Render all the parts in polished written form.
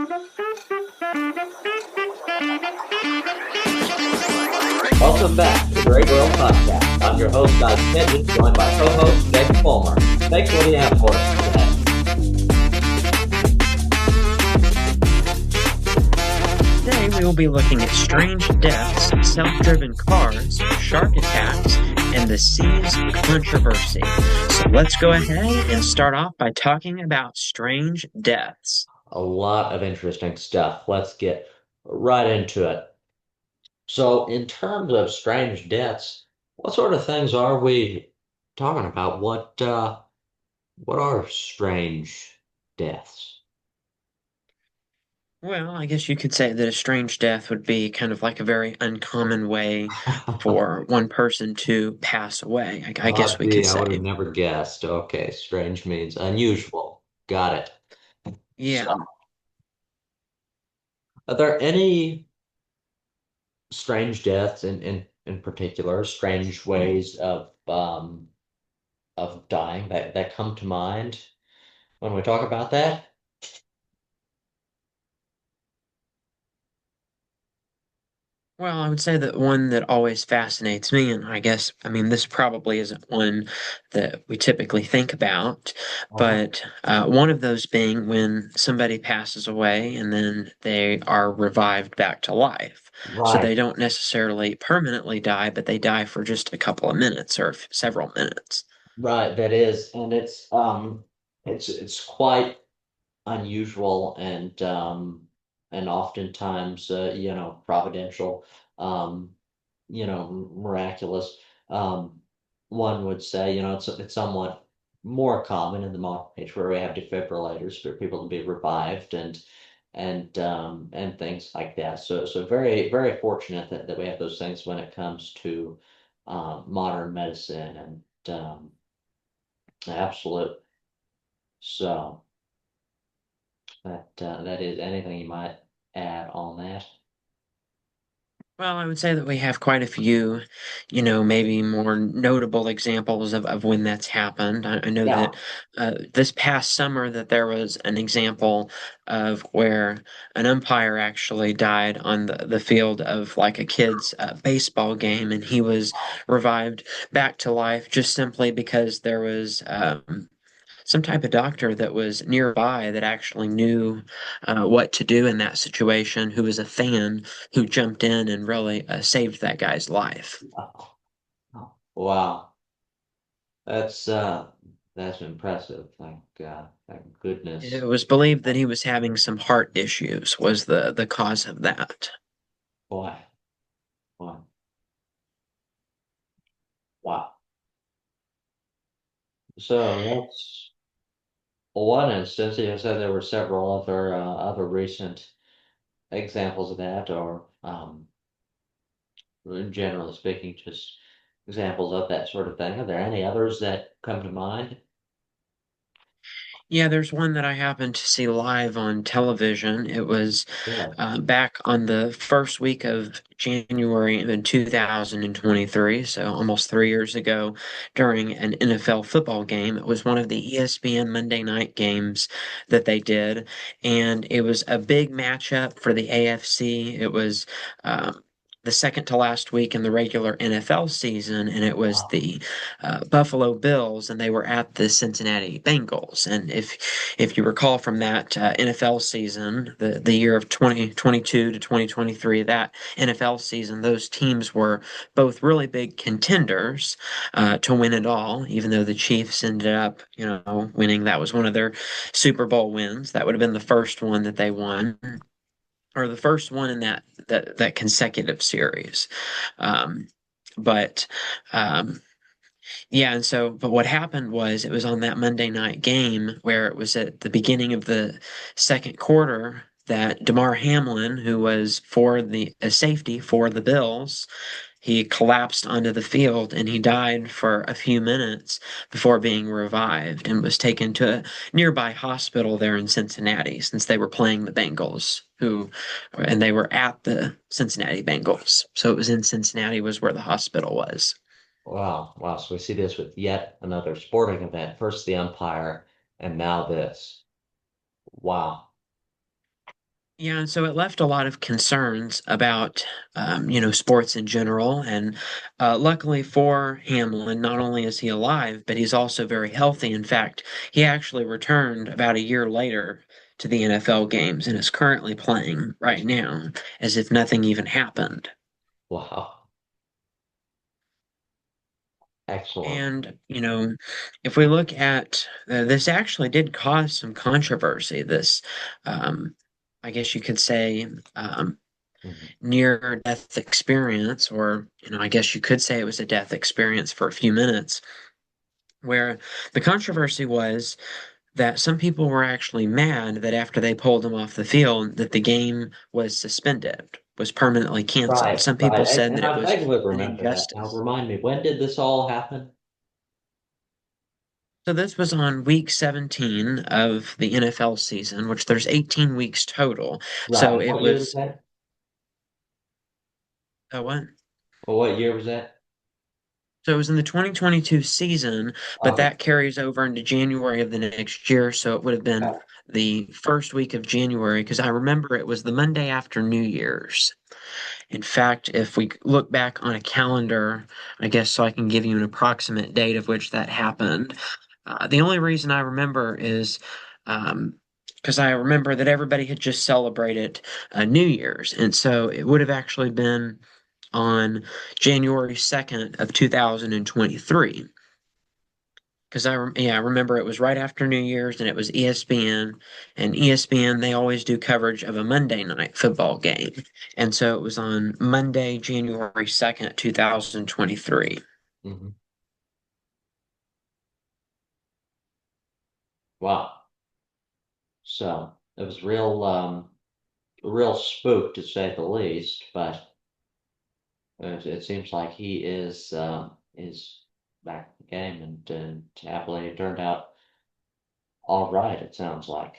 Welcome back to the Great World Podcast. I'm your host, Guy Pigeon, joined by co-host Jake Fulmer. Jake, what do you have for us today? Today we will be looking at strange deaths, self-driven cars, shark attacks, and the seas controversy. So let's go ahead and start off by talking about strange deaths. A lot of interesting stuff. Let's get right into it. So, in terms of strange deaths, what sort of things are we talking about? What are strange deaths? Well, I guess you could say that a strange death would be kind of like a very uncommon way for one person to pass away, I guess Oh, we could gee, I say. would have never guessed. Okay, strange means unusual. Got it. Yeah. So, are there any strange deaths in particular, strange ways of dying that come to mind when we talk about that? Well, I would say that one that always fascinates me, and I guess, I mean, this probably isn't one that we typically think about, Uh-huh. but one of those being when somebody passes away and then they are revived back to life. So Right, they don't necessarily permanently die, but they die for just a couple of minutes or several minutes. right, that is, and it's quite unusual and oftentimes providential, um, miraculous. Um, One would say, it's somewhat more common in the modern age where we have defibrillators for people to be revived and things like that. So very very fortunate that we have those things when it comes to modern medicine and absolute. So that is anything you might add on that. Well, I would say that we have quite a few, maybe more notable examples of when that's happened. I know Yeah. that this past summer that there was an example of where an umpire actually died on the field of like a kid's baseball game, and he was revived back to life just simply because there was some type of doctor that was nearby that actually knew what to do in that situation, who was a fan who jumped in and really saved that guy's life. Wow. That's that's impressive. Thank It goodness. was believed that he was having some heart issues was the cause of that. Boy, boy. Wow. So that's one instance. You said there were several other recent examples of that, or generally speaking, just examples of that sort of thing. Are there any others that come to mind? Yeah, there's one that I happened to see live on television. It was Yeah. back on the first week of January in 2023, so almost 3 years ago, during an NFL football game. It was one of the ESPN Monday night games that they did, and it was a big matchup for the AFC. It was the second to last week in the regular NFL season, and it was Wow. the Buffalo Bills, and they were at the Cincinnati Bengals. And if you recall from that NFL season, the year of 2022 to 2023, that NFL season, those teams were both really big contenders to win it all. Even though the Chiefs ended up, winning, that was one of their Super Bowl wins. That would have been the first one that they won, or the first one in that consecutive series. Um, but um, yeah, and so, but what happened was it was on that Monday night game where it was at the beginning of the second quarter that Damar Hamlin, who was for the a safety for the Bills, he collapsed onto the field and he died for a few minutes before being revived and was taken to a nearby hospital there in Cincinnati since they were playing the Bengals, and they were at the Cincinnati Bengals. So it was in Cincinnati was where the hospital was. Wow. Wow. So we see this with yet another sporting event. First the umpire, and now this. Wow. Yeah, and so it left a lot of concerns about, sports in general. And luckily for Hamlin, not only is he alive, but he's also very healthy. In fact, he actually returned about a year later to the NFL games and is currently playing right now as if nothing even happened. Wow, excellent. And, if we look at this actually did cause some controversy. Um, I guess you could say, Mhm. near death experience, or, I guess you could say it was a death experience for a few minutes, where the controversy was that some people were actually mad that after they pulled him off the field, that the game was suspended, was permanently canceled. Right, Some people right. said And that it I was vaguely an remember that. Now injustice. remind me, when did this all happen? So this was on week 17 of the NFL season, which there's 18 weeks total. Right. So And it what year was was, that? what? Well, what year was that? So it was in the 2022 season, but Okay. that carries over into January of the next year. So it would have been Okay. the first week of January, because I remember it was the Monday after New Year's. In fact, if we look back on a calendar, I guess so I can give you an approximate date of which that happened. The only reason I remember is um, because I remember that everybody had just celebrated New Year's, and so it would have actually been on January 2nd of 2023. Because I remember it was right after New Year's and it was ESPN, and ESPN, they always do coverage of a Monday night football game. And so it was on Monday, January 2nd, 2023. Hmm. Wow. So it was real spook to say the least, but it seems like he is back in the game and happily it turned out all right, it sounds like.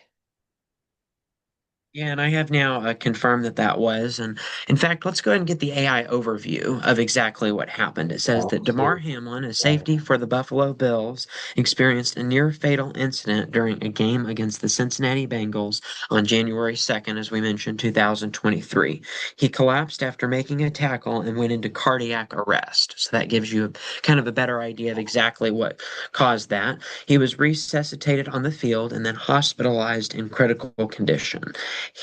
Yeah, and I have now confirmed that that was. And in fact, let's go ahead and get the AI overview of exactly what happened. It Yeah, says that let's do Damar it. Hamlin, a Right. safety for the Buffalo Bills, experienced a near fatal incident during a game against the Cincinnati Bengals on January 2nd, as we mentioned, 2023. He collapsed after making a tackle and went into cardiac arrest. So that gives you kind of a better idea of exactly what caused that. He was resuscitated on the field and then hospitalized in critical condition.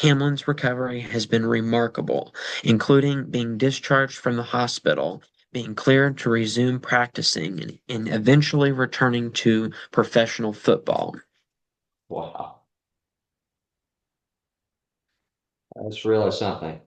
Hamlin's recovery has been remarkable, including being discharged from the hospital, being cleared to resume practicing, and eventually returning to professional football. Wow. That's really something.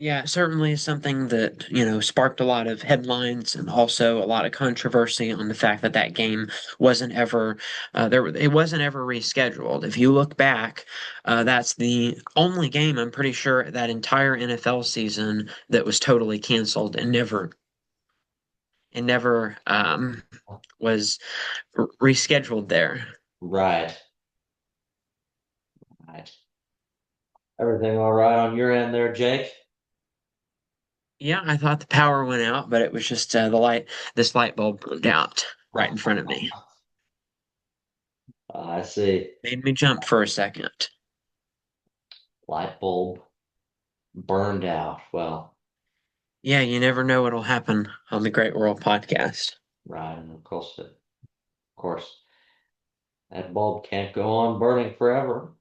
Yeah, it certainly is something that, sparked a lot of headlines and also a lot of controversy on the fact that that game wasn't ever it wasn't ever rescheduled. If you look back, that's the only game I'm pretty sure that entire NFL season that was totally canceled and never was rescheduled there. Right. Right. Everything all right on your end there, Jake? Yeah, I thought the power went out, but it was just this light bulb burned out right in front of me. I see. Made me jump for a second. Light bulb burned out. Well, Yeah, you never know what'll happen on the Great World Podcast. right, and of course, that bulb can't go on burning forever.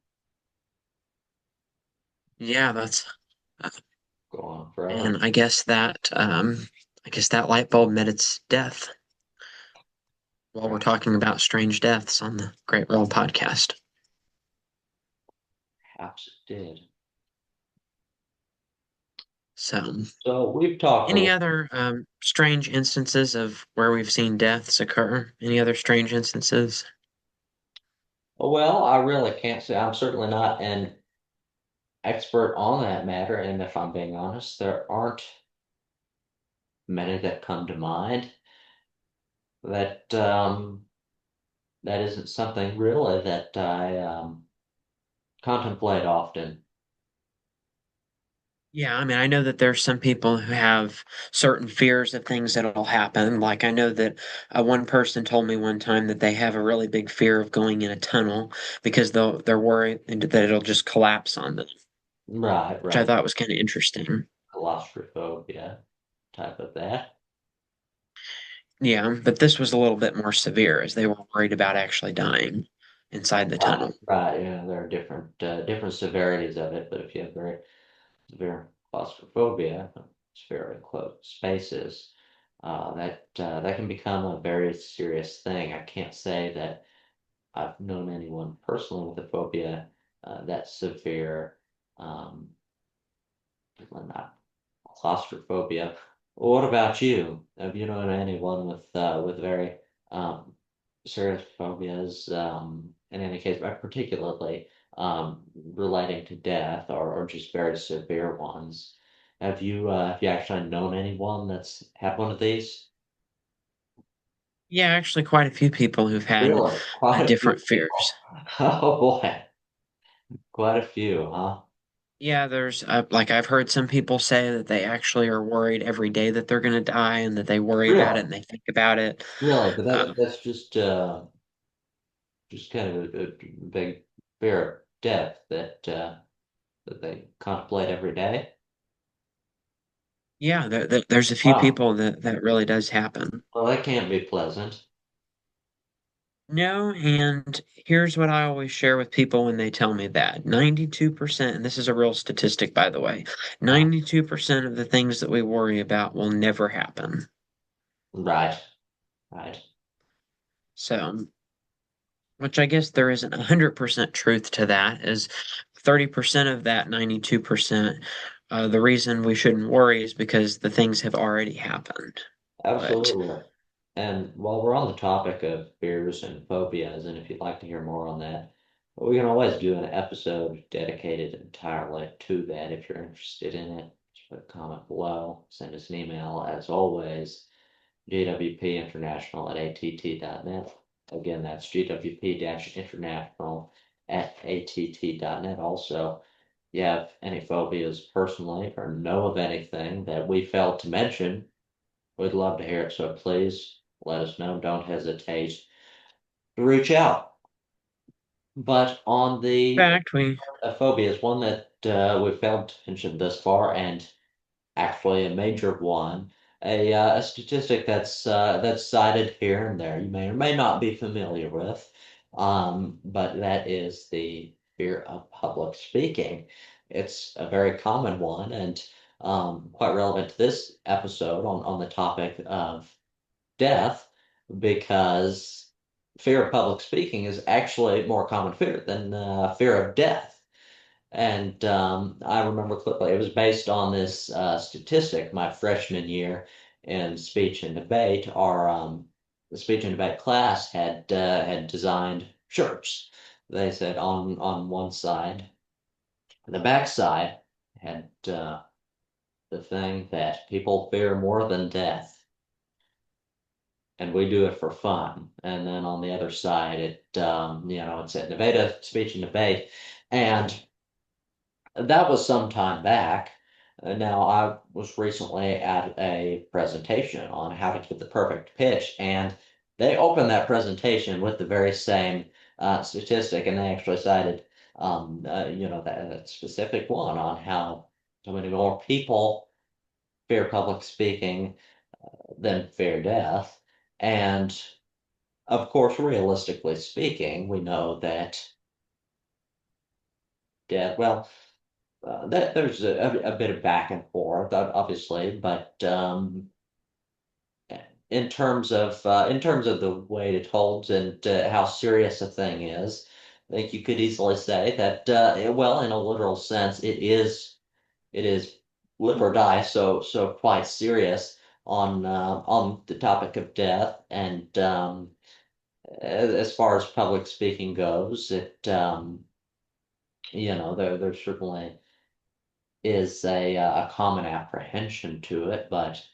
Yeah, that's uh, Go on forever. and I guess that light bulb met its death while we're Right. talking about strange deaths on the Great World Podcast. Perhaps it did. So, So we've talked a any little. other strange instances of where we've seen deaths occur? Any other strange instances? Well, I really can't say. I'm certainly not an expert on that matter, and if I'm being honest, there aren't many that come to mind. That isn't something really that I contemplate often. Yeah, I mean, I know that there's some people who have certain fears of things that'll happen. Like I know that one person told me one time that they have a really big fear of going in a tunnel because they're worried that it'll just collapse on them, Right, which I right. thought was kind of interesting. Claustrophobia type of that. Yeah, but this was a little bit more severe as they were worried about actually dying inside the Right, tunnel. right. Yeah, there are different severities of it, but if you have very severe claustrophobia, it's very closed spaces, that can become a very serious thing. I can't say that I've known anyone personally with a phobia that severe. Um, not claustrophobia. What about you? Have you known anyone with very um, serious phobias? In any case, but particularly relating to death or just very severe ones. Have you actually known anyone that's had one of these? Yeah, actually, quite a few people who've had Really, quite a few different people. fears. Oh boy, quite a few, huh? Yeah, there's like I've heard some people say that they actually are worried every day that they're going to die and that they worry about it Really, and they think about it. really, but Um, that's just kind of a big fear of death that they contemplate every day. yeah, there's a few Wow. people that really does happen. Well, that can't be pleasant. No, and here's what I always share with people when they tell me that 92%, and this is a real statistic, by the way, Uh, 92% of the things that we worry about will never happen. right, right. So, which I guess there isn't 100% truth to that, is 30% of that 92%. The reason we shouldn't worry is because the things have already happened. But Absolutely. And while we're on the topic of fears and phobias, and if you'd like to hear more on that, we can always do an episode dedicated entirely to that if you're interested in it. Just put a comment below, send us an email as always. GWP International at att.net. Again, that's GWP-international at att.net. Also, if you have any phobias personally or know of anything that we failed to mention, we'd love to hear it. So please let us know. Don't hesitate to reach out. But on in the fact, we phobias, one that we failed to mention thus far, and actually a major one, a statistic that's cited here and there. You may or may not be familiar with, but that is the fear of public speaking. It's a very common one and quite relevant to this episode on the topic of death, because fear of public speaking is actually a more common fear than fear of death. And I remember clearly it was based on this statistic my freshman year in speech and debate. Our the speech and debate class had designed shirts. They said on one side, the back side had the thing that people fear more than death, and we do it for fun. And then on the other side, it said innovative speech and debate, and that was some time back. Now, I was recently at a presentation on how to get the perfect pitch, and they opened that presentation with the very same statistic, and they actually cited, that specific one on how so many more people fear public speaking than fear death. And of course, realistically speaking, we know that death, well, there's a bit of back and forth, obviously, but in terms of the weight it holds and how serious a thing is, I think you could easily say that well, in a literal sense, it is live or die, so quite serious on the topic of death. And as far as public speaking goes, there certainly is a common apprehension to it, but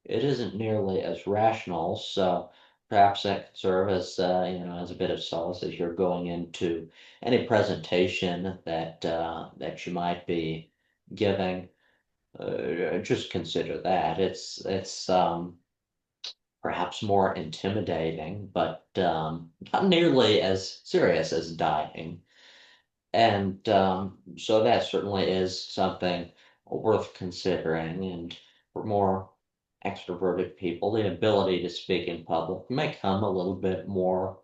it isn't nearly as rational. So perhaps that could serve as as a bit of solace as you're going into any presentation that you might be giving. just consider that. It's perhaps more intimidating, but not nearly as serious as dying. And so that certainly is something worth considering. And for more extroverted people, the ability to speak in public may come a little bit more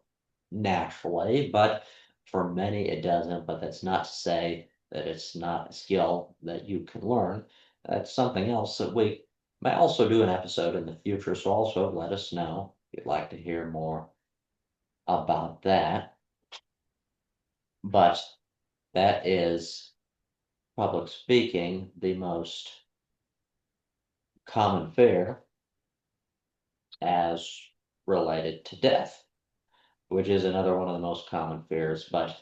naturally, but for many it doesn't. But that's not to say that it's not a skill that you can learn. That's something else that we may also do an episode in the future. So also let us know if you'd like to hear more about that. But that is public speaking the most common fear as related to death, which is another one of the most common fears, but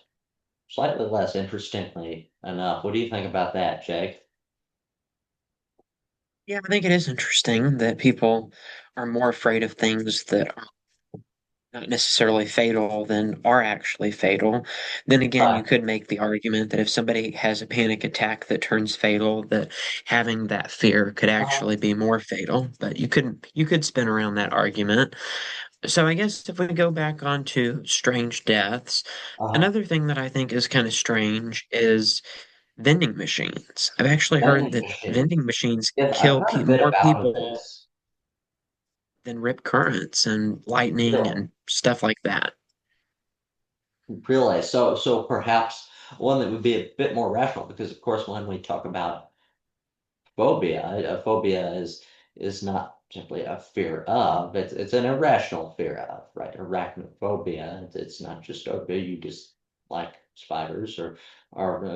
slightly less interestingly enough. What do you think about that, Jake? Yeah, I think it is interesting that people are more afraid of things that are not necessarily fatal than are actually fatal. Then again, you Right. could make the argument that if somebody has a panic attack that turns fatal, that having that fear could Uh-huh. actually be more fatal. But you could spin around that argument. So I guess if we go back onto strange deaths, Uh-huh. another thing that I think is kind of strange is vending machines. I've actually heard Vending that machine. vending machines Yeah, I've kill heard a bit more about people this. than rip currents and lightning Really? and stuff like that. Really? So perhaps one that would be a bit more rational, because of course when we talk about phobia. A phobia is not simply a fear of, it's an irrational fear of, right? Arachnophobia. It's not just okay, you just like spiders or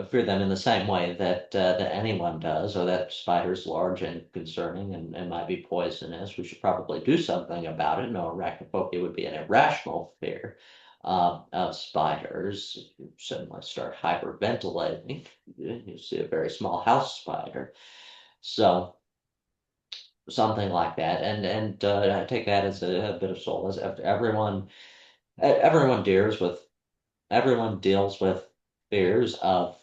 fear them in the same way that anyone does, or that spiders large and concerning and might be poisonous. We should probably do something about it. No, arachnophobia would be an irrational fear of spiders. You suddenly start hyperventilating. You see a very small house spider. So something like that, and I take that as a bit of solace. Everyone deals with fears of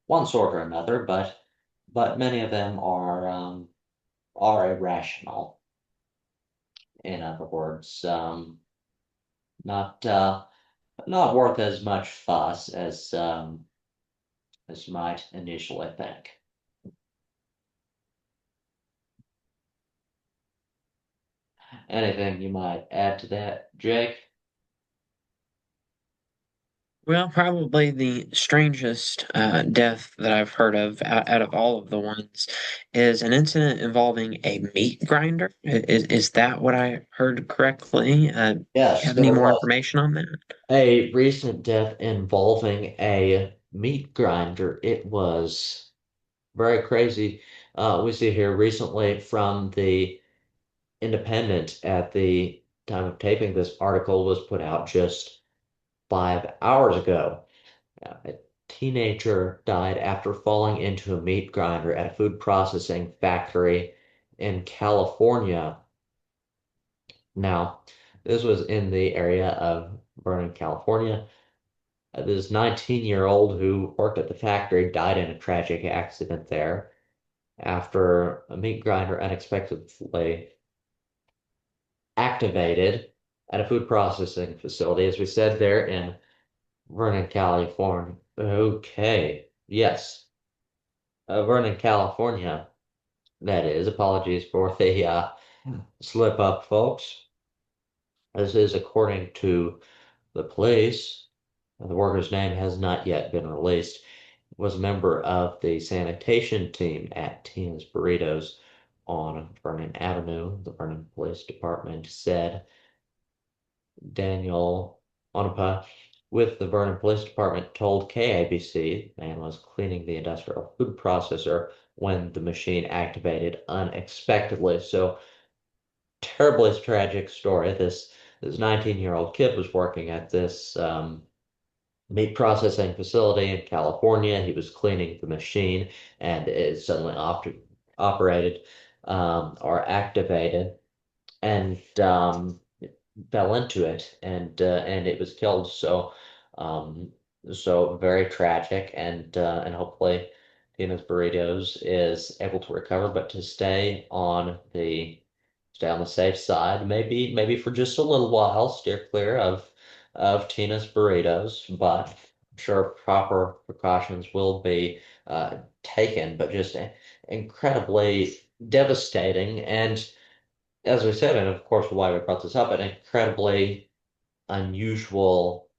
one sort or another, but many of them are irrational. In other words, not not worth as much fuss as you might initially think. Anything you might add to that, Jake? Well, probably the strangest death that I've heard of out of all of the ones is an incident involving a meat grinder. Is that what I heard correctly? Do you Yes, have there any more was information on that? a recent death involving a meat grinder. It was very crazy. We see here recently from the Independent at the time of taping, this article was put out just 5 hours ago. A teenager died after falling into a meat grinder at a food processing factory in California. Now, this was in the area of Vernon, California. This 19-year-old who worked at the factory died in a tragic accident there after a meat grinder unexpectedly activated at a food processing facility, as we said there in Vernon, California. Okay, yes, Vernon, California, that is. Apologies for the slip up, folks. This is according to the police. The worker's name has not yet been released. Was a member of the sanitation team at Tina's Burritos on Vernon Avenue. The Vernon Police Department said Daniel Onapa with the Vernon Police Department told KABC the man was cleaning the industrial food processor when the machine activated unexpectedly. So terribly tragic story. This 19-year-old kid was working at this meat processing facility in California. He was cleaning the machine and it suddenly operated or activated and fell into it and it was killed. Um, so very tragic and hopefully. Tina's Burritos is able to recover, but to stay on the safe side, maybe for just a little while, steer clear of Tina's Burritos, but I'm sure proper precautions will be taken, but just incredibly devastating. And as we said, and of course why we brought this up, an incredibly unusual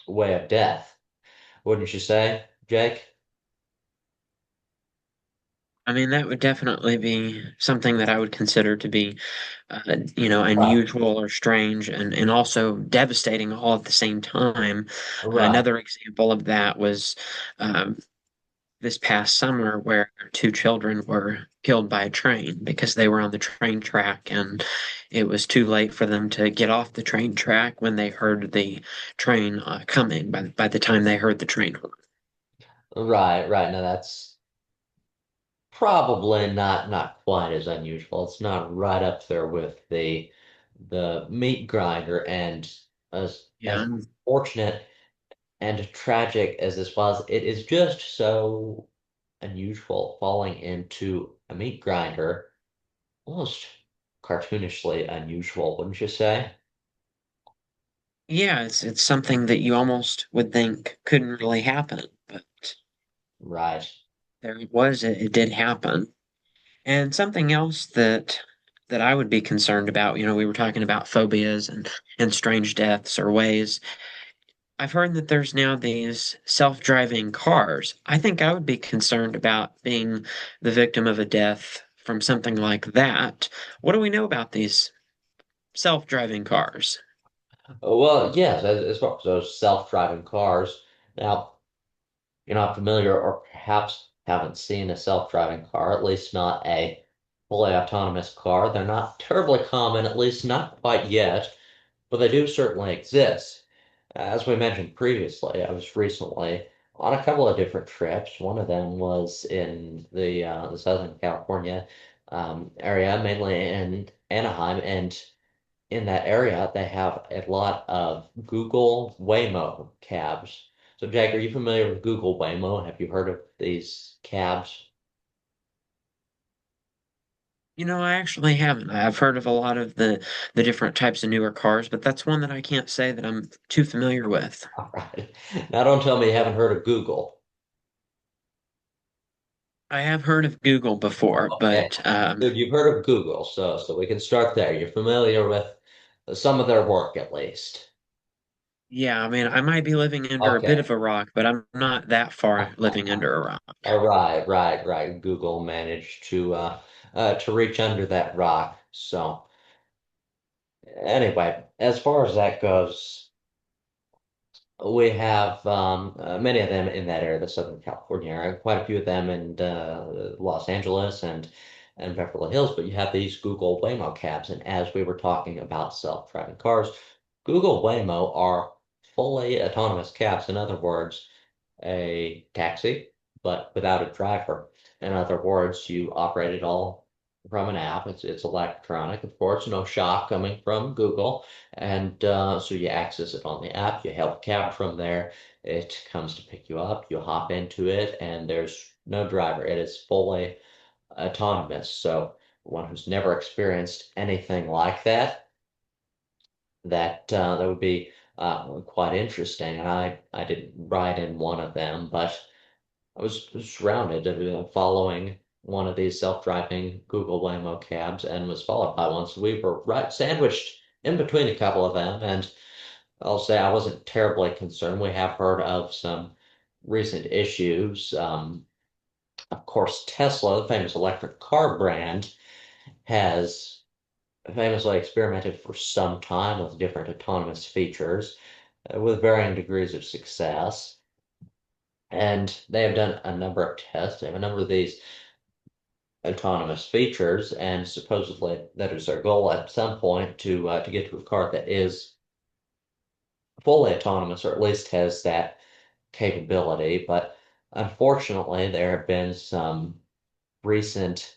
way of death, wouldn't you say, Jake? I mean, that would definitely be something that I would consider to be, Right. unusual or strange and also devastating all at the same time. Right. Another example of that was um, this past summer where two children were killed by a train because they were on the train track and it was too late for them to get off the train track when they heard the train coming by the time they heard the train horn. Right, right. Now that's probably not quite as unusual. It's not right up there with the meat grinder, and Yeah, as fortunate and tragic as this was, it is just so unusual falling into a meat grinder, almost cartoonishly unusual, wouldn't you say? yeah, it's something that you almost would think couldn't really happen, but Right. there it was. It did happen. And something else that I would be concerned about, we were talking about phobias and strange deaths or ways. I've heard that there's now these self-driving cars. I think I would be concerned about being the victim of a death from something like that. What do we know about these self-driving cars? Well, yes, as far as those self-driving cars. Now, you're not familiar or perhaps haven't seen a self-driving car, at least not a fully autonomous car. They're not terribly common, at least not quite yet, but they do certainly exist. As we mentioned previously, I was recently on a couple of different trips. One of them was in the Southern California area, mainly in Anaheim, and in that area, they have a lot of Google Waymo cabs. So, Jack, are you familiar with Google Waymo? Have you heard of these cabs? I actually haven't. I've heard of a lot of the different types of newer cars, but that's one that I can't say that I'm too familiar with. All right. Now, don't tell me you haven't heard of Google. I have heard of Google before, Okay. but Good, you've heard of Google, so we can start there. You're familiar with some of their work, at least. yeah, I mean, I might be living under a bit Okay. of a rock, but I'm not that far living under a rock. All right, right, right. Google managed to reach under that rock. So anyway, as far as that goes, we have many of them in that area, the Southern California area, quite a few of them in Los Angeles and Beverly Hills. But you have these Google Waymo cabs, and as we were talking about self-driving cars, Google Waymo are fully autonomous cabs. In other words, a taxi, but without a driver. In other words, you operate it all from an app. It's electronic, of course, no shock coming from Google, and so you access it on the app. You hail a cab from there. It comes to pick you up. You hop into it, and there's no driver. It is fully autonomous. So one who's never experienced anything like that, that would be quite interesting. And I didn't ride in one of them, but I was surrounded following one of these self-driving Google Waymo cabs and was followed by one. So we were right sandwiched in between a couple of them. And I'll say I wasn't terribly concerned. We have heard of some recent issues. Of course, Tesla, the famous electric car brand, has famously experimented for some time with different autonomous features with varying degrees of success. And they have done a number of tests. They have a number of these autonomous features, and supposedly that is their goal at some point to get to a car that is fully autonomous, or at least has that capability. But unfortunately, there have been some recent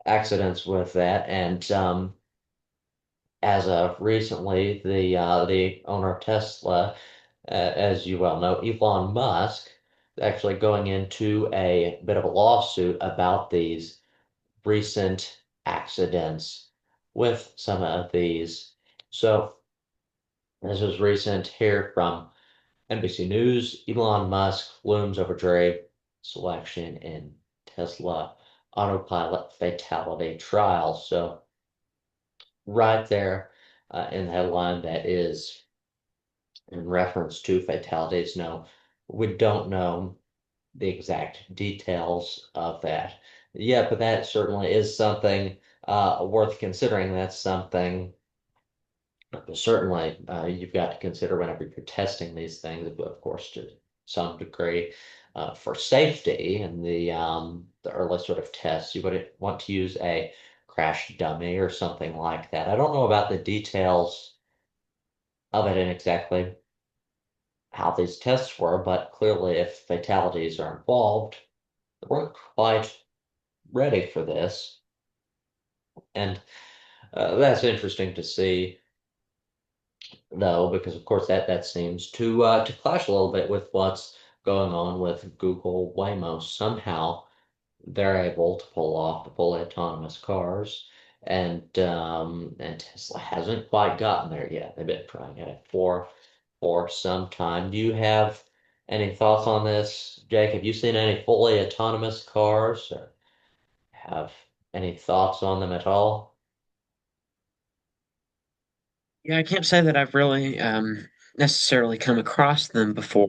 accidents with that, and as of recently, the owner of Tesla, as you well know, Elon Musk. actually going into a bit of a lawsuit about these recent accidents with some of these. So this was recent here from NBC News. Elon Musk looms over jury selection in Tesla autopilot fatality trial. So right there in the headline, that is in reference to fatalities. No, we don't know the exact details of that. Yeah, but that certainly is something worth considering. That's something certainly you've got to consider whenever you're testing these things, of course, to some degree. For safety and the early sort of tests, you would want to use a crash dummy or something like that. I don't know about the details of it and exactly how these tests were, but clearly, if fatalities are involved, they weren't quite ready for this, and that's interesting to see, though, because of course that seems to clash a little bit with what's going on with Google Waymo. Somehow they're able to pull off the fully autonomous cars, and Tesla hasn't quite gotten there yet. They've been trying it for some time. Do you have any thoughts on this, Jake? Have you seen any fully autonomous cars, or have any thoughts on them at all? Yeah, I can't say that I've really necessarily come across them before,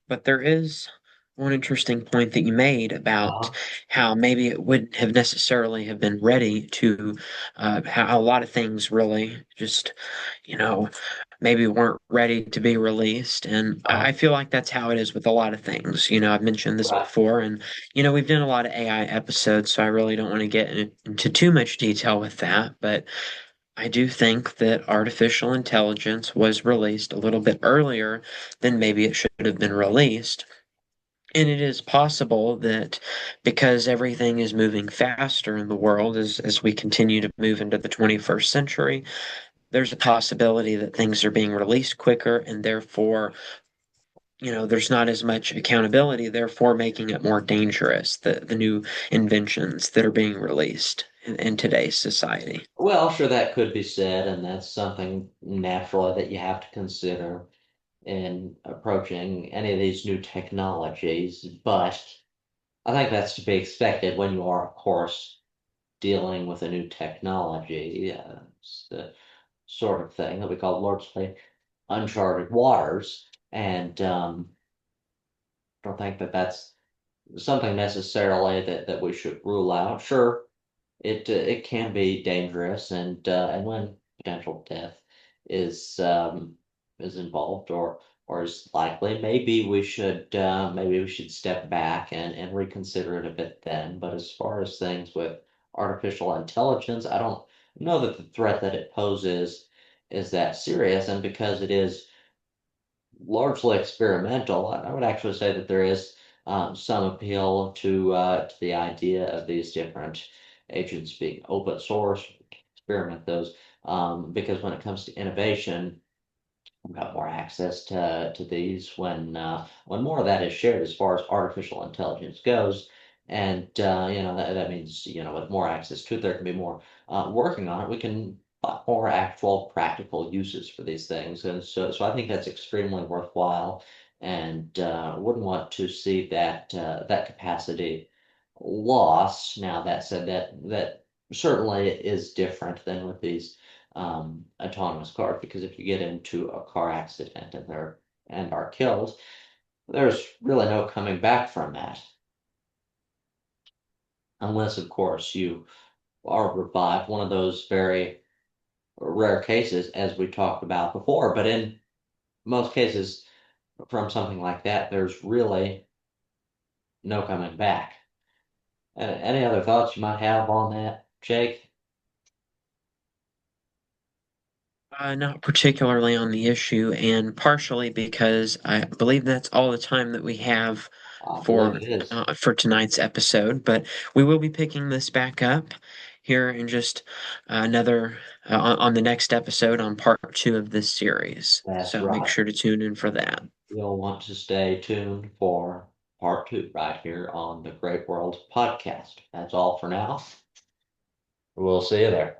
but there is one interesting point that you made about Uh-huh. how maybe it wouldn't have necessarily have been ready to how a lot of things really just, you know, maybe weren't ready to be released. And I Uh-huh. feel like that's how it is with a lot of things. I've mentioned this Right. before, and we've done a lot of AI episodes, so I really don't want to get into too much detail with that, but I do think that artificial intelligence was released a little bit earlier than maybe it should have been released. And it is possible that because everything is moving faster in the world as we continue to move into the 21st century, there's a possibility that things are being released quicker and therefore, there's not as much accountability, therefore making it more dangerous, the new inventions that are being released in today's society. Well, sure, that could be said, and that's something naturally that you have to consider in approaching any of these new technologies. But I think that's to be expected when you are, of course, dealing with a new technology. It's the sort of thing that we call largely uncharted waters, and I don't think that that's something necessarily that we should rule out. Sure, it can be dangerous, and when potential death is is involved or is likely, maybe we should step back and reconsider it a bit then. But as far as things with artificial intelligence, I don't know that the threat that it poses is that serious, and because it is largely experimental. I would actually say that there is some appeal to the idea of these different agents being open source, experiment those, because when it comes to innovation, we've got more access to these when more of that is shared as far as artificial intelligence goes. And that means with more access to it, there can be more working on it. We can find more actual practical uses for these things, and so I think that's extremely worthwhile, and wouldn't want to see that capacity lost. Now that said, that certainly is different than with these autonomous cars, because if you get into a car accident and are killed, there's really no coming back from that, unless of course you are revived, one of those very rare cases as we talked about before. But in most cases from something like that, there's really no coming back. Any other thoughts you might have on that, Jake? Not particularly on the issue, and partially because I believe that's all the time that we have I believe for it is. tonight's episode. But we will be picking this back up here in just another on the next episode on part two of this series. That's So make right. sure to tune in for that. You'll want to stay tuned for part two right here on the Great World Podcast. That's all for now. We'll see you there.